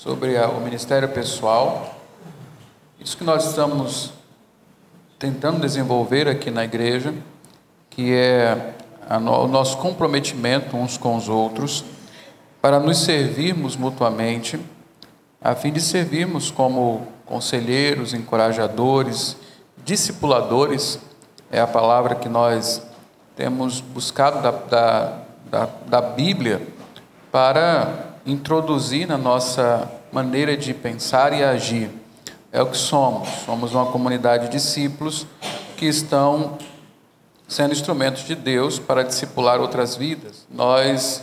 sobre o ministério pessoal. Isso que nós estamos tentando desenvolver aqui na igreja, que é o nosso comprometimento uns com os outros, para nos servirmos mutuamente, a fim de servirmos como conselheiros, encorajadores, discipuladores, é a palavra que nós temos buscado da Bíblia para introduzir na nossa maneira de pensar e agir. É o que somos uma comunidade de discípulos que estão sendo instrumentos de Deus para discipular outras vidas. Nós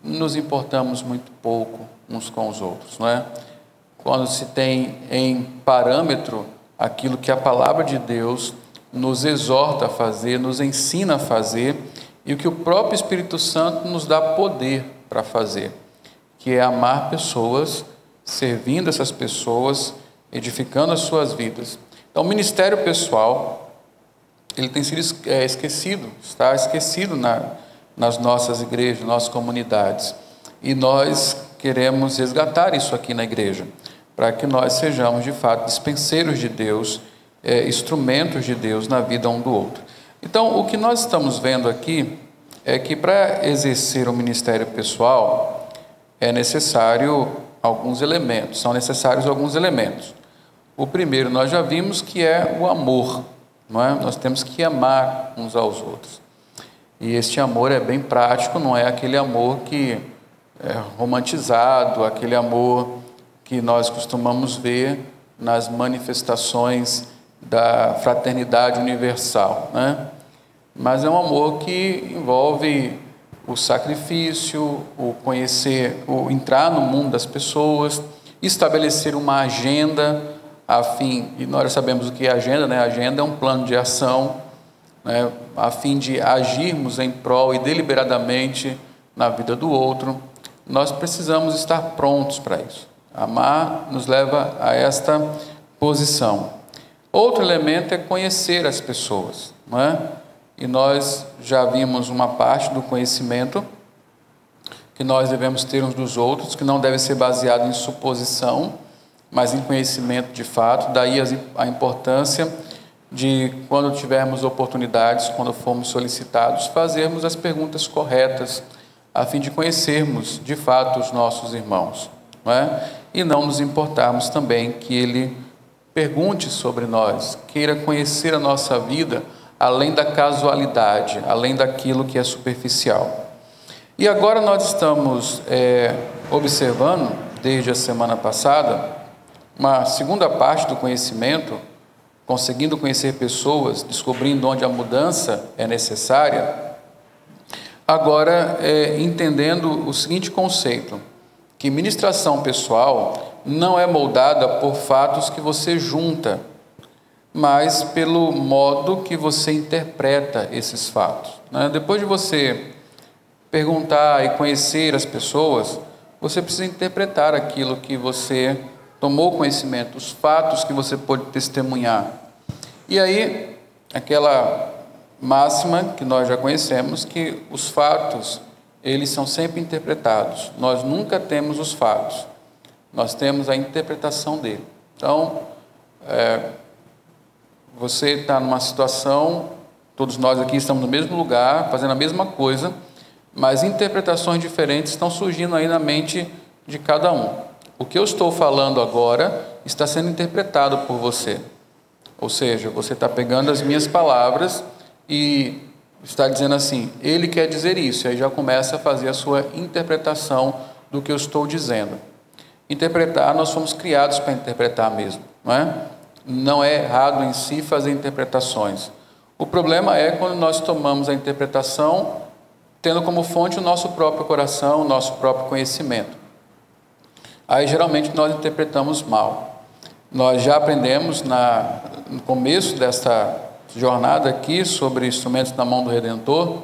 nos importamos muito pouco uns com os outros, não é? Quando se tem em parâmetro aquilo que a palavra de Deus nos exorta a fazer, nos ensina a fazer, e o que o próprio Espírito Santo nos dá poder para fazer, que é amar pessoas, servindo essas pessoas, edificando as suas vidas. Então, o ministério pessoal, ele tem sido esquecido, está esquecido nas nossas igrejas, nossas comunidades. E nós queremos resgatar isso aqui na igreja, para que nós sejamos, de fato, dispenseiros de Deus, instrumentos de Deus na vida um do outro. Então, o que nós estamos vendo aqui é que para exercer o ministério pessoal é necessário alguns elementos, são necessários alguns elementos. O primeiro nós já vimos que é o amor, não é? Nós temos que amar uns aos outros. E este amor é bem prático, não é aquele amor que é romantizado, aquele amor que nós costumamos ver nas manifestações da fraternidade universal, né? Mas é um amor que envolve o sacrifício, o conhecer, o entrar no mundo das pessoas, estabelecer uma agenda a fim, e nós sabemos o que é agenda, né? A agenda é um plano de ação, né? A fim de agirmos em prol e deliberadamente na vida do outro. Nós precisamos estar prontos para isso. Amar nos leva a esta posição. Outro elemento é conhecer as pessoas, não é? E nós já vimos uma parte do conhecimento que nós devemos ter uns dos outros, que não deve ser baseado em suposição, mas em conhecimento de fato. Daí a importância de, quando tivermos oportunidades, quando formos solicitados, fazermos as perguntas corretas, a fim de conhecermos de fato os nossos irmãos, não é? E não nos importarmos também que ele pergunte sobre nós, queira conhecer a nossa vida, além da casualidade, além daquilo que é superficial. E agora nós estamos observando, desde a semana passada, uma segunda parte do conhecimento, conseguindo conhecer pessoas, descobrindo onde a mudança é necessária. Agora, entendendo o seguinte conceito, que ministração pessoal não é moldada por fatos que você junta, mas pelo modo que você interpreta esses fatos, né? Depois de você perguntar e conhecer as pessoas, você precisa interpretar aquilo que você tomou conhecimento, os fatos que você pode testemunhar. E aí, aquela máxima que nós já conhecemos, que os fatos, eles são sempre interpretados. Nós nunca temos os fatos, nós temos a interpretação dele. Então, você está numa situação, todos nós aqui estamos no mesmo lugar, fazendo a mesma coisa, mas interpretações diferentes estão surgindo aí na mente de cada um. O que eu estou falando agora está sendo interpretado por você. Ou seja, você está pegando as minhas palavras e está dizendo assim, ele quer dizer isso, e aí já começa a fazer a sua interpretação do que eu estou dizendo. Interpretar, nós fomos criados para interpretar mesmo, não é? Não é errado em si fazer interpretações. O problema é quando nós tomamos a interpretação tendo como fonte o nosso próprio coração, o nosso próprio conhecimento. Aí geralmente nós interpretamos mal. Nós já aprendemos no começo desta jornada aqui sobre instrumentos na mão do Redentor,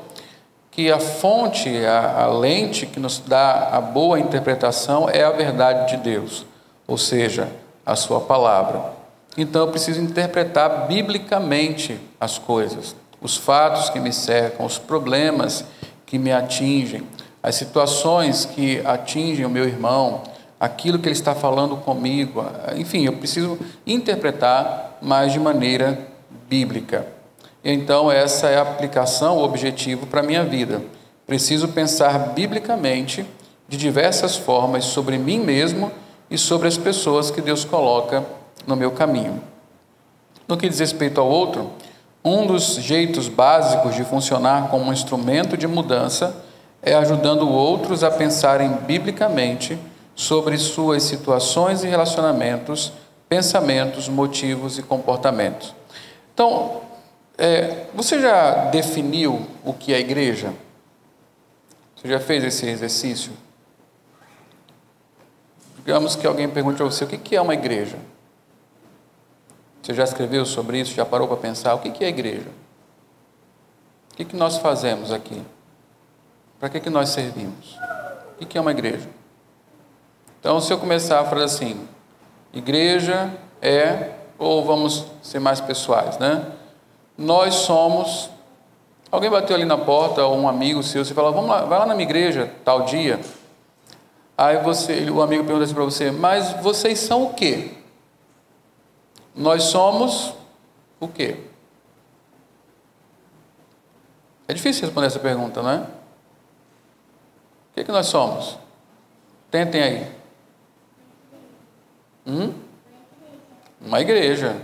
que a fonte, a lente que nos dá a boa interpretação é a verdade de Deus, ou seja, a sua palavra. Então eu preciso interpretar biblicamente as coisas, os fatos que me cercam, os problemas que me atingem, as situações que atingem o meu irmão, aquilo que ele está falando comigo. Enfim, eu preciso interpretar, mas de maneira bíblica. Então, essa é a aplicação, o objetivo para a minha vida. Preciso pensar biblicamente, de diversas formas, sobre mim mesmo e sobre as pessoas que Deus coloca no meu caminho. No que diz respeito ao outro, um dos jeitos básicos de funcionar como um instrumento de mudança é ajudando outros a pensarem biblicamente sobre suas situações e relacionamentos, pensamentos, motivos e comportamentos. Então, você já definiu o que é igreja? Você já fez esse exercício? Digamos que alguém pergunte a você, o que é uma igreja? Você já escreveu sobre isso? Já parou para pensar? O que é igreja? O que nós fazemos aqui? Para que nós servimos? O que é uma igreja? Então, se eu começar a falar assim, igreja ou vamos ser mais pessoais, né? Nós somos... Alguém bateu ali na porta, ou um amigo seu, você fala, vamos lá, vai lá na minha igreja, tal dia. Aí o amigo pergunta assim para você, mas vocês são o quê? Nós somos o quê? É difícil responder essa pergunta, não é? O que nós somos? Tentem aí. Uma igreja.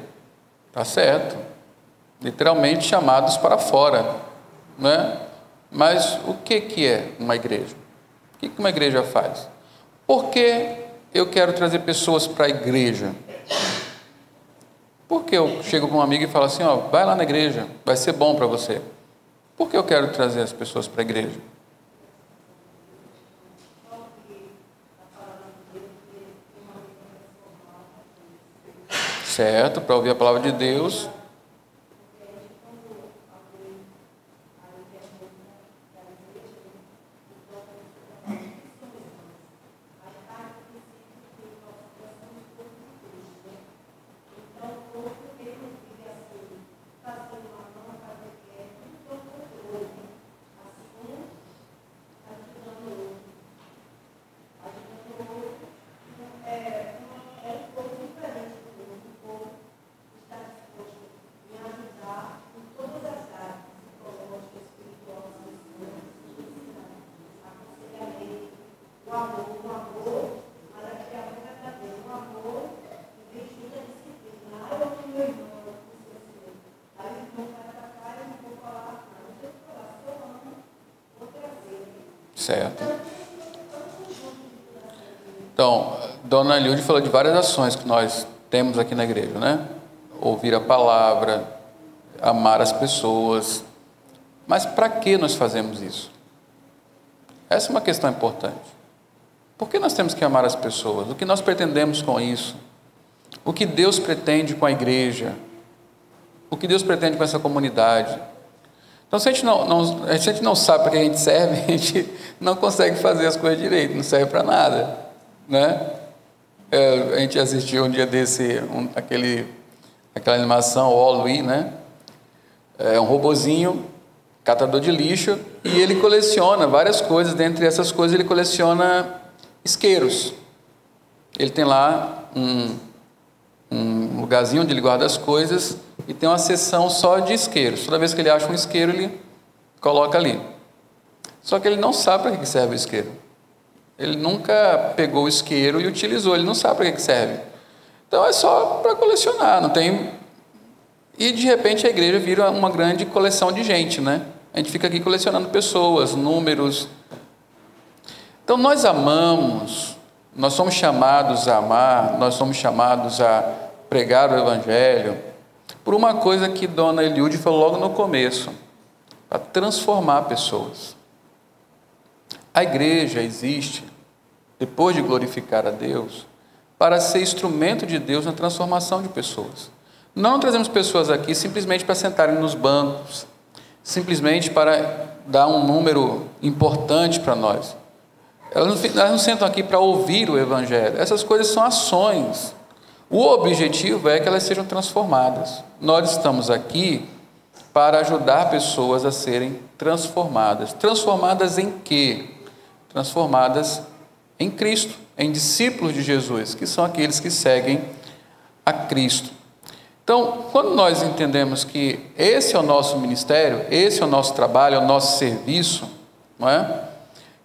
Tá certo. Literalmente chamados para fora, não é? Mas o que é uma igreja? O que uma igreja faz? Por que eu quero trazer pessoas para a igreja? Por que eu chego para um amigo e falo assim, vai lá na igreja, vai ser bom para você? Por que eu quero trazer as pessoas para a igreja? Certo, para ouvir a palavra de Deus. Certo. Então, Dona Lídia falou de várias ações que nós temos aqui na igreja, né? Ouvir a palavra, amar as pessoas. Mas para que nós fazemos isso? Essa é uma questão importante. Por que nós temos que amar as pessoas? O que nós pretendemos com isso? O que Deus pretende com a igreja? O que Deus pretende com essa comunidade? Então, se a gente não sabe para que a gente serve, a gente não consegue fazer as coisas direito, não serve para nada, né? A gente assistiu um dia desse, aquela animação, o Wall-E, né? É um robozinho, catador de lixo, e ele coleciona várias coisas. Dentre essas coisas, ele coleciona isqueiros. Ele tem lá um lugarzinho onde ele guarda as coisas e tem uma seção só de isqueiros. Toda vez que ele acha um isqueiro, ele coloca ali. Só que ele não sabe para que serve o isqueiro. Ele nunca pegou o isqueiro e utilizou, ele não sabe para que serve. Então é só para colecionar, não tem... E de repente a igreja vira uma grande coleção de gente, né? A gente fica aqui colecionando pessoas, números. Então nós amamos, nós somos chamados a amar, nós somos chamados a pregar o Evangelho, por uma coisa que Dona Eliude falou logo no começo, para transformar pessoas. A igreja existe, depois de glorificar a Deus, para ser instrumento de Deus na transformação de pessoas. Não trazemos pessoas aqui simplesmente para sentarem nos bancos, simplesmente para dar um número importante para nós. Elas não sentam aqui para ouvir o Evangelho. Essas coisas são ações. O objetivo é que elas sejam transformadas. Nós estamos aqui para ajudar pessoas a serem transformadas. Transformadas em quê? Transformadas em Cristo. em discípulos de Jesus, que são aqueles que seguem a Cristo. Então, quando nós entendemos que esse é o nosso ministério, esse é o nosso trabalho, é o nosso serviço, não é?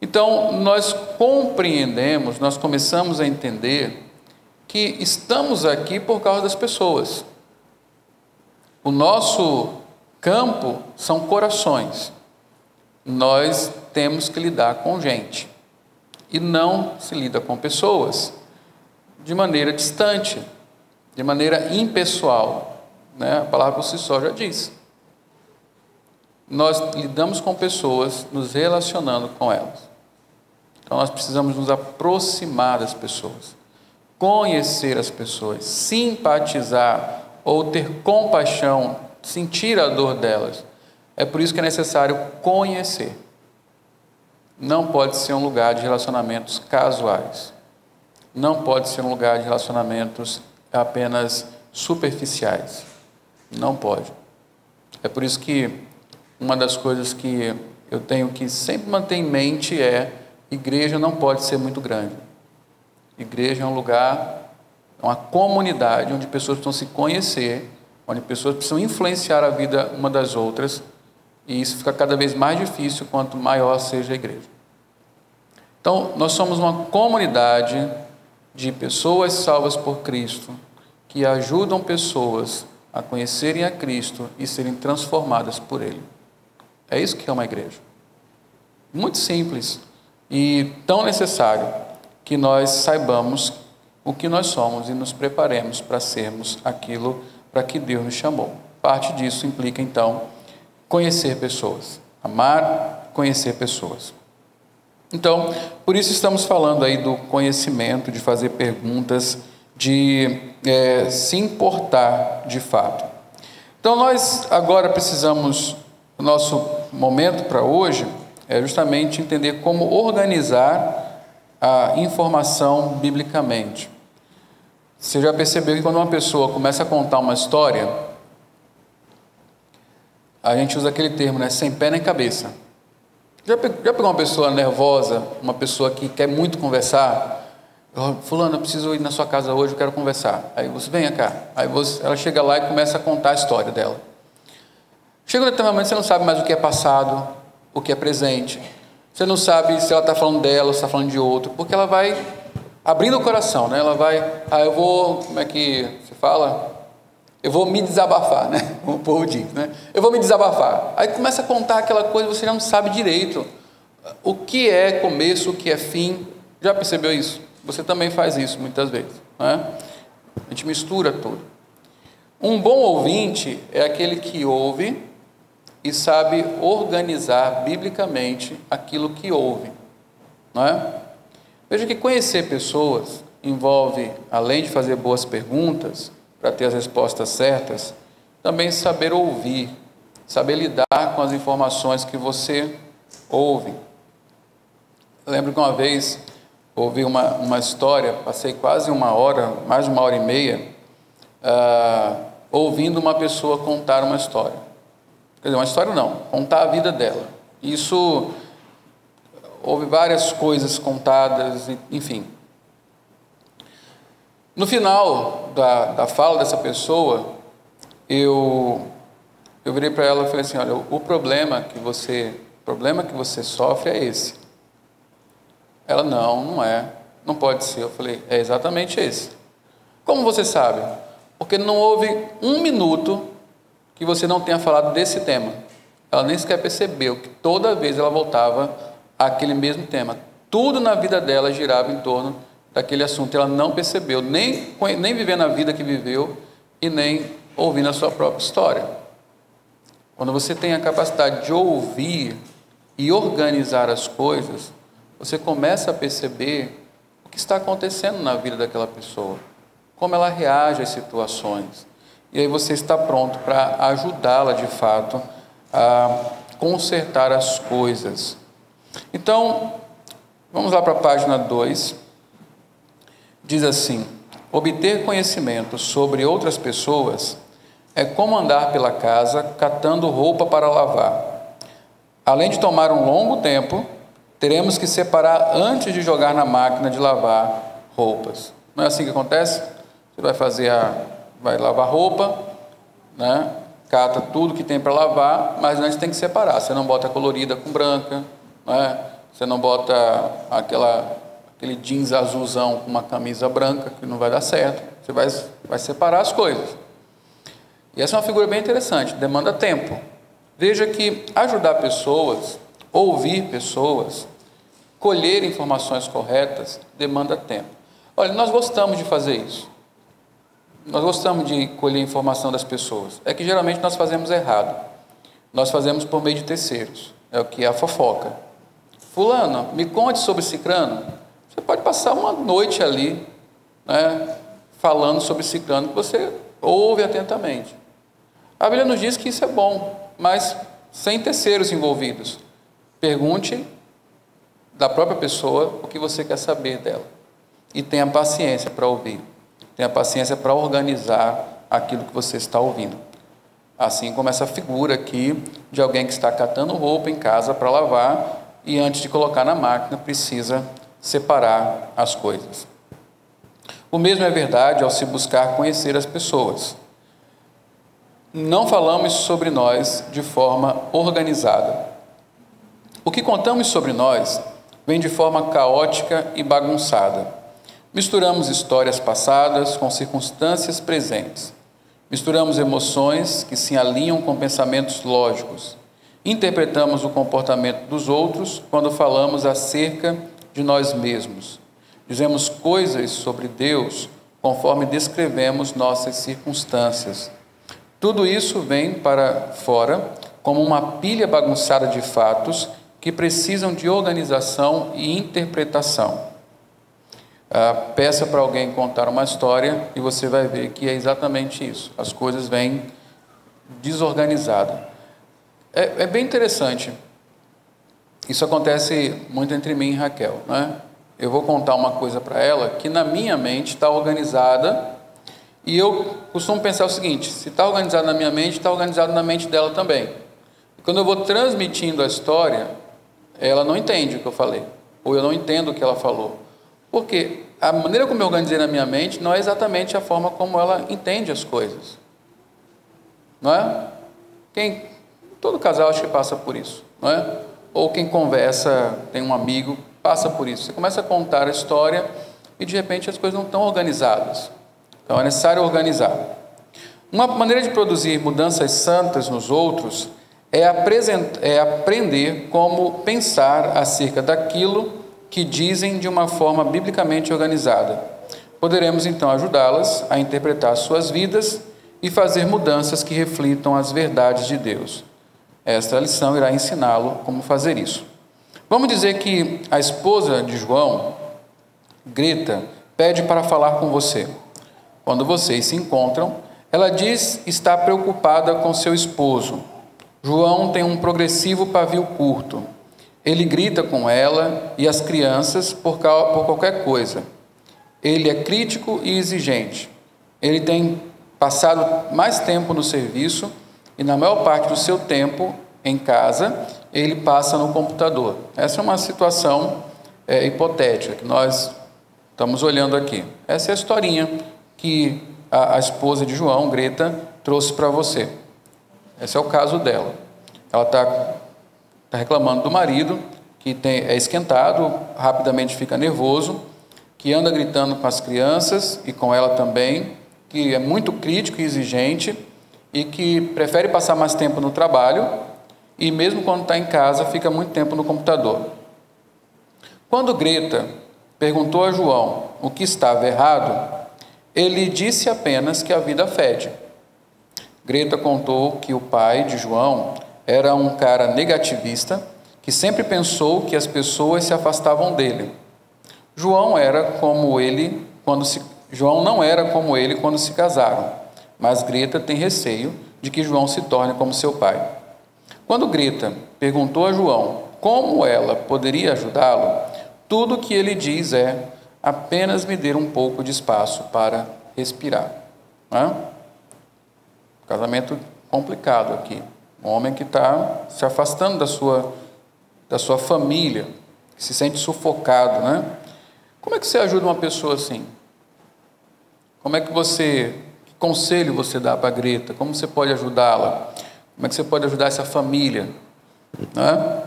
Então, nós compreendemos, nós começamos a entender que estamos aqui por causa das pessoas. O nosso campo são corações. Nós temos que lidar com gente. E não se lida com pessoas de maneira distante, de maneira impessoal, né? A palavra por si só já diz. Nós lidamos com pessoas, nos relacionando com elas. Então nós precisamos nos aproximar das pessoas, conhecer as pessoas, simpatizar ou ter compaixão, sentir a dor delas. É por isso que é necessário conhecer. Não pode ser um lugar de relacionamentos casuais. Não pode ser um lugar de relacionamentos apenas superficiais. Não pode. É por isso que uma das coisas que eu tenho que sempre manter em mente é: igreja não pode ser muito grande. Igreja é um lugar, é uma comunidade onde pessoas precisam se conhecer, onde pessoas precisam influenciar a vida uma das outras, e isso fica cada vez mais difícil quanto maior seja a igreja. Então, nós somos uma comunidade de pessoas salvas por Cristo, que ajudam pessoas a conhecerem a Cristo e serem transformadas por Ele. É isso que é uma igreja. Muito simples e tão necessário que nós saibamos o que nós somos e nos preparemos para sermos aquilo para que Deus nos chamou. Parte disso implica, então, conhecer pessoas, amar, conhecer pessoas. Então, por isso estamos falando aí do conhecimento, de fazer perguntas, de se importar de fato. Então, nós agora precisamos, o nosso momento para hoje é justamente entender como organizar a informação biblicamente. Você já percebeu que quando uma pessoa começa a contar uma história, a gente usa aquele termo, né? Sem pé nem cabeça. Já pegou uma pessoa nervosa, uma pessoa que quer muito conversar? Fulano, eu preciso ir na sua casa hoje, eu quero conversar. Aí você, venha cá. Aí ela chega lá e começa a contar a história dela. Chega um determinado momento, você não sabe mais o que é passado, o que é presente. Você não sabe se ela está falando dela ou se está falando de outro, porque ela vai abrindo o coração, né? Ela vai, eu vou, como é que se fala? Eu vou me desabafar, né? Como o povo diz, né? Eu vou me desabafar. Aí começa a contar aquela coisa, você já não sabe direito o que é começo, o que é fim. Já percebeu isso? Você também faz isso muitas vezes, né? A gente mistura tudo. Um bom ouvinte é aquele que ouve e sabe organizar biblicamente aquilo que ouve, não é? Veja que conhecer pessoas envolve, além de fazer boas perguntas para ter as respostas certas, também saber ouvir, saber lidar com as informações que você ouve. Eu lembro que uma vez ouvi uma história, passei quase uma hora, mais de uma hora e meia, ouvindo uma pessoa contar uma história. Quer dizer, uma história não, contar a vida dela. Isso, houve várias coisas contadas, enfim. No final da fala dessa pessoa, eu virei para ela e falei assim: olha, o problema que você sofre é esse. Ela, não é, não pode ser. Eu falei, é exatamente esse. Como você sabe? Porque não houve um minuto que você não tenha falado desse tema. Ela nem sequer percebeu que toda vez ela voltava àquele mesmo tema. Tudo na vida dela girava em torno daquele assunto. Ela não percebeu, nem vivendo a vida que viveu e nem ouvindo a sua própria história. Quando você tem a capacidade de ouvir e organizar as coisas, você começa a perceber o que está acontecendo na vida daquela pessoa, como ela reage às situações. E aí você está pronto para ajudá-la, de fato, a consertar as coisas. Então, vamos lá para a página 2. Diz assim: obter conhecimento sobre outras pessoas é como andar pela casa catando roupa para lavar. Além de tomar um longo tempo, teremos que separar antes de jogar na máquina de lavar roupas. Não é assim que acontece? Você vai lavar roupa, né? Cata tudo que tem para lavar, mas antes tem que separar. Você não bota colorida com branca, né? Você não bota aquele jeans azulzão com uma camisa branca, que não vai dar certo. Você vai separar as coisas. E essa é uma figura bem interessante, demanda tempo. Veja que ajudar pessoas, ouvir pessoas, colher informações corretas, demanda tempo. Olha, nós gostamos de fazer isso. Nós gostamos de colher informação das pessoas. É que geralmente nós fazemos errado. Nós fazemos por meio de terceiros. É o que é a fofoca. Fulano, me conte sobre cicrano. Você pode passar uma noite ali, né, falando sobre cicrano, que você ouve atentamente. A Bíblia nos diz que isso é bom, mas sem terceiros envolvidos. Pergunte da própria pessoa o que você quer saber dela. E tenha paciência para ouvir. Tenha paciência para organizar aquilo que você está ouvindo. Assim como essa figura aqui de alguém que está catando roupa em casa para lavar e antes de colocar na máquina precisa separar as coisas. O mesmo é verdade ao se buscar conhecer as pessoas. Não falamos sobre nós de forma organizada. O que contamos sobre nós vem de forma caótica e bagunçada. Misturamos histórias passadas com circunstâncias presentes. Misturamos emoções que se alinham com pensamentos lógicos. Interpretamos o comportamento dos outros quando falamos acerca de nós mesmos. Dizemos coisas sobre Deus conforme descrevemos nossas circunstâncias. Tudo isso vem para fora como uma pilha bagunçada de fatos que precisam de organização e interpretação. Peça para alguém contar uma história e você vai ver que é exatamente isso. As coisas vêm desorganizadas. É bem interessante. Isso acontece muito entre mim e Raquel, né? Eu vou contar uma coisa para ela que na minha mente está organizada e eu costumo pensar o seguinte: se está organizado na minha mente, está organizado na mente dela também. E quando eu vou transmitindo a história, ela não entende o que eu falei, ou eu não entendo o que ela falou. Porque a maneira como eu organizei na minha mente não é exatamente a forma como ela entende as coisas. Não é? Todo casal acho que passa por isso, não é? Ou quem conversa, tem um amigo, passa por isso. Você começa a contar a história e de repente as coisas não estão organizadas. Então é necessário organizar. Uma maneira de produzir mudanças santas nos outros é aprender como pensar acerca daquilo que dizem de uma forma biblicamente organizada. Poderemos então ajudá-las a interpretar suas vidas e fazer mudanças que reflitam as verdades de Deus. Esta lição irá ensiná-lo como fazer isso. Vamos dizer que a esposa de João, Greta, pede para falar com você. Quando vocês se encontram, ela diz estar preocupada com seu esposo. João tem um progressivo pavio curto. Ele grita com ela e as crianças por qualquer coisa. Ele é crítico e exigente. Ele tem passado mais tempo no serviço e na maior parte do seu tempo em casa ele passa no computador. Essa é uma situação hipotética que nós estamos olhando aqui. Essa é a historinha que a esposa de João, Greta, trouxe para você. Esse é o caso dela. Ela está reclamando do marido, que é esquentado, rapidamente fica nervoso, que anda gritando com as crianças e com ela também, que é muito crítico e exigente e que prefere passar mais tempo no trabalho e mesmo quando está em casa fica muito tempo no computador. Quando Greta perguntou a João o que estava errado, ele disse apenas que a vida fede. Greta contou que o pai de João era um cara negativista, que sempre pensou que as pessoas se afastavam dele. João não era como ele quando se casaram, mas Greta tem receio de que João se torne como seu pai. Quando Greta perguntou a João como ela poderia ajudá-lo, tudo o que ele diz é: apenas me dê um pouco de espaço para respirar. Casamento complicado aqui. Um homem que está se afastando da sua família. que se sente sufocado, né? Como é que você ajuda uma pessoa assim? Que conselho você dá para a Greta? Como você pode ajudá-la? Como é que você pode ajudar essa família? Né?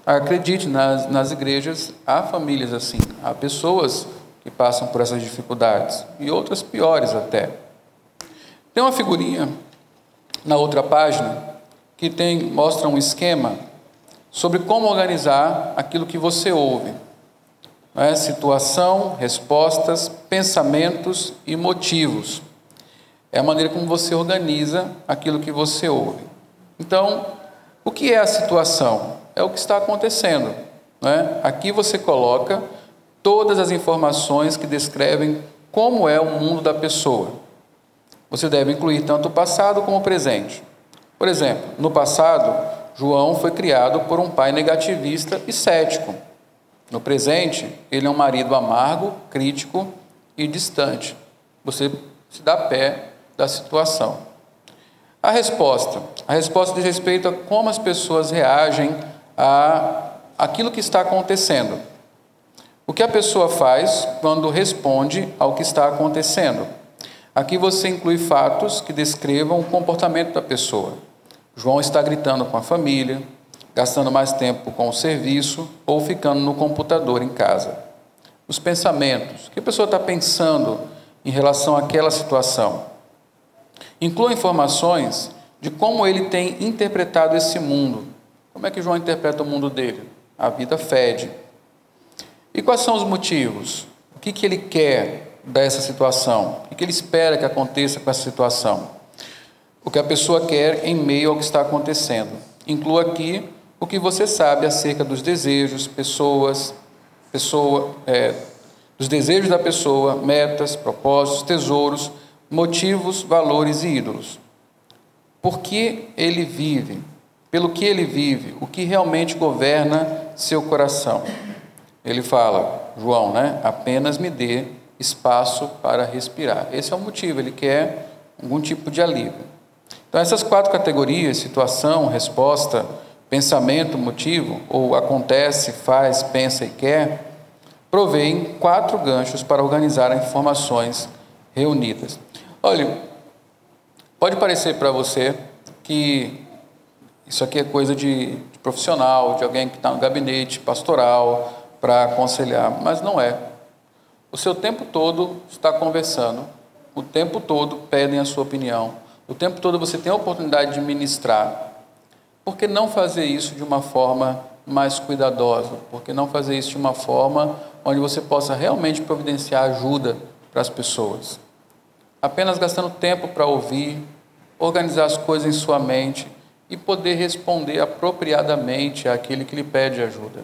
Acredite, nas igrejas há famílias assim, há pessoas que passam por essas dificuldades, e outras piores até. Tem uma figurinha na outra página que mostra um esquema sobre como organizar aquilo que você ouve. Né? Situação, respostas, pensamentos e motivos. É a maneira como você organiza aquilo que você ouve. Então, o que é a situação? É o que está acontecendo. Né? Aqui você coloca todas as informações que descrevem como é o mundo da pessoa. Você deve incluir tanto o passado como o presente. Por exemplo, no passado, João foi criado por um pai negativista e cético. No presente, ele é um marido amargo, crítico e distante. Você se dá pé da situação. A resposta diz respeito a como as pessoas reagem a aquilo que está acontecendo. O que a pessoa faz quando responde ao que está acontecendo. Aqui você inclui fatos que descrevam o comportamento da pessoa. João está gritando com a família, gastando mais tempo com o serviço ou ficando no computador em casa. Os pensamentos. O que a pessoa está pensando em relação àquela situação? Inclua informações de como ele tem interpretado esse mundo. Como é que João interpreta o mundo dele? A vida fede. E quais são os motivos? O que ele quer dessa situação? O que ele espera que aconteça com essa situação? O que a pessoa quer em meio ao que está acontecendo. Inclua aqui o que você sabe acerca dos desejos, dos desejos da pessoa, metas, propósitos, tesouros, motivos, valores e ídolos. Por que ele vive? Pelo que ele vive? O que realmente governa seu coração? Ele fala, João, né? Apenas me dê espaço para respirar. Esse é o motivo, ele quer algum tipo de alívio. Então, essas 4 categorias, situação, resposta, pensamento, motivo, ou acontece, faz, pensa e quer, provém 4 ganchos para organizar as informações reunidas. Olha, pode parecer para você que isso aqui é coisa de profissional, de alguém que está no gabinete pastoral para aconselhar, mas não é. O seu tempo todo está conversando, o tempo todo pedem a sua opinião, o tempo todo você tem a oportunidade de ministrar. Por que não fazer isso de uma forma mais cuidadosa? Por que não fazer isso de uma forma onde você possa realmente providenciar ajuda para as pessoas? Apenas gastando tempo para ouvir, organizar as coisas em sua mente e poder responder apropriadamente àquele que lhe pede ajuda.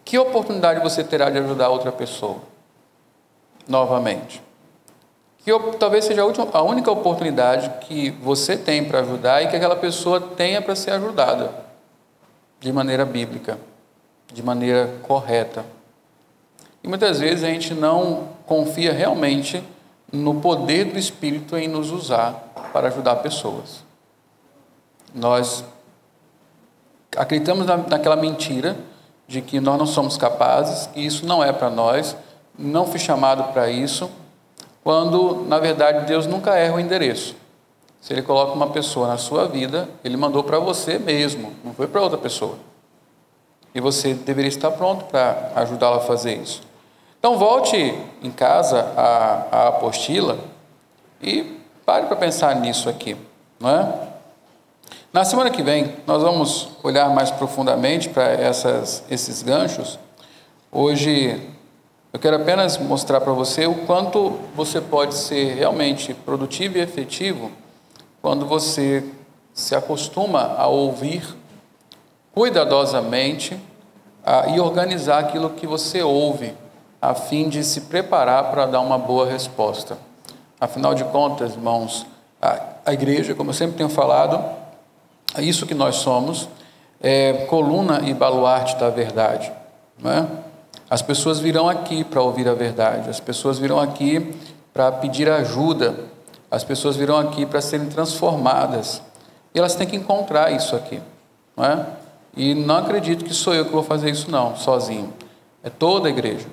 Que oportunidade você terá de ajudar outra pessoa? Novamente. Talvez seja a única oportunidade que você tem para ajudar e que aquela pessoa tenha para ser ajudada de maneira bíblica, de maneira correta. E muitas vezes a gente não confia realmente no poder do Espírito em nos usar para ajudar pessoas. Nós acreditamos naquela mentira de que nós não somos capazes, que isso não é para nós, não fui chamado para isso, quando, na verdade, Deus nunca erra o endereço. Se Ele coloca uma pessoa na sua vida, Ele mandou para você mesmo, não foi para outra pessoa. E você deveria estar pronto para ajudá-la a fazer isso. Então, volte em casa à apostila e pare para pensar nisso aqui, não é? Na semana que vem, nós vamos olhar mais profundamente para esses ganchos. Hoje, eu quero apenas mostrar para você o quanto você pode ser realmente produtivo e efetivo quando você se acostuma a ouvir cuidadosamente e organizar aquilo que você ouve, a fim de se preparar para dar uma boa resposta. Afinal de contas, irmãos, a igreja, como eu sempre tenho falado, é isso que nós somos, é coluna e baluarte da verdade, não é? As pessoas virão aqui para ouvir a verdade, as pessoas virão aqui para pedir ajuda, as pessoas virão aqui para serem transformadas, e elas têm que encontrar isso aqui, não é? E não acredito que sou eu que vou fazer isso não, sozinho. É toda a igreja,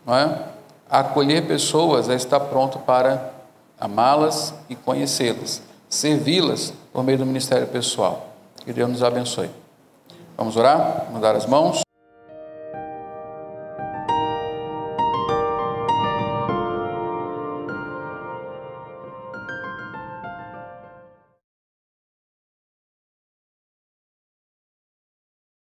não é? Acolher pessoas é estar pronto para amá-las e conhecê-las, servi-las por meio do ministério pessoal. Que Deus nos abençoe. Vamos orar? Vamos dar as mãos.